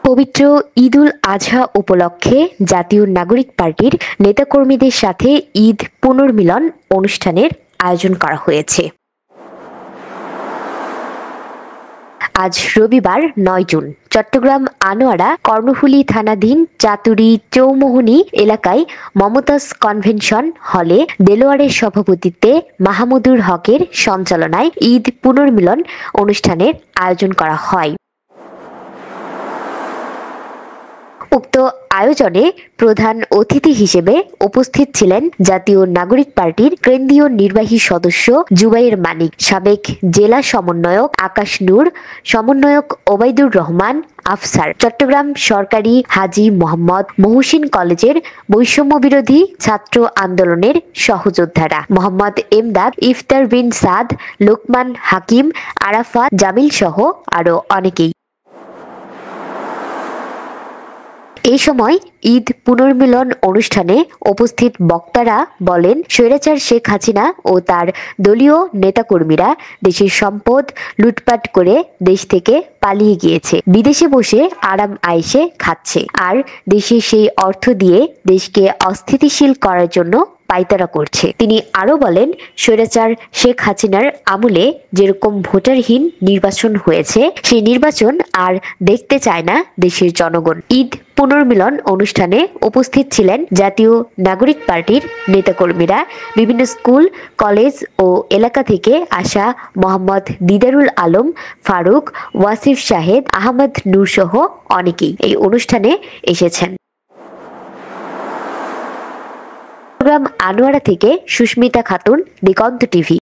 পবিত্র ঈদুল আজহা উপলক্ষে জাতীয় নাগরিক পার্টির নেতাকর্মীদের সাথে ঈদ পুনর্মিলন অনুষ্ঠানের আয়োজন করা হয়েছে। আজ রবিবার ৯ জুন চট্টগ্রাম আনোয়ারা কর্ণফুলী থানাধীন চাতুরী চৌমুহনী এলাকায় মমতাজ কনভেনশন হলে দেলোয়ারের সভাপতিত্বে মাহমুদুর হকের সঞ্চালনায় ঈদ পুনর্মিলন অনুষ্ঠানের আয়োজন করা হয়। উক্ত আয়োজনে প্রধান অতিথি হিসেবে উপস্থিত ছিলেন জাতীয় নাগরিক পার্টির কেন্দ্রীয় নির্বাহী সদস্য জুবাইর মানিক, সাবেক জেলা সমন্বয়ক আকাশ নূর, সমন্বয়ক ওবায়দুর রহমান আফসার, চট্টগ্রাম সরকারি হাজী মোহাম্মদ মহসিন কলেজের বৈষম্য বিরোধী ছাত্র আন্দোলনের সহযোদ্ধারা, মোহাম্মদ এমদাদ, ইফতার বিন সাদ, লোকমান হাকিম, আরাফাত জামিল সহ আরো অনেকেই। এই সময় ঈদ পুনর্মিলন অনুষ্ঠানে উপস্থিত বক্তারা বলেন, স্বৈরাচার শেখ হাসিনা ও তার দলীয় নেতাকর্মীরা দেশের সম্পদ লুটপাট করে দেশ থেকে পালিয়ে গিয়েছে, বিদেশে বসে আরাম আয়েশে খাচ্ছে, আর দেশে সেই অর্থ দিয়ে দেশকে অস্থিতিশীল করার জন্য পায়তারা করছে। তিনি আরো বলেন, স্বৈরাচার শেখ হাসিনার আমলে যেরকম ভোটারহীন নির্বাচন হয়েছে, সেই নির্বাচন আর দেখতে চায় না দেশের জনগণ। ঈদ পুনর্মিলন অনুষ্ঠানে উপস্থিত ছিলেন জাতীয় নাগরিক পার্টির নেতাকর্মীরা, বিভিন্ন স্কুল, কলেজ ও এলাকা থেকে আসা মোহাম্মদ দিদারুল আলম, ফারুক, ওয়াসিফ শাহেদ, আহমদ নূর সহ অনেকেই এই অনুষ্ঠানে এসেছেন। চট্টগ্রাম আনোয়ারা থেকে সুস্মিতা খাতুন, দিগন্ত টিভি।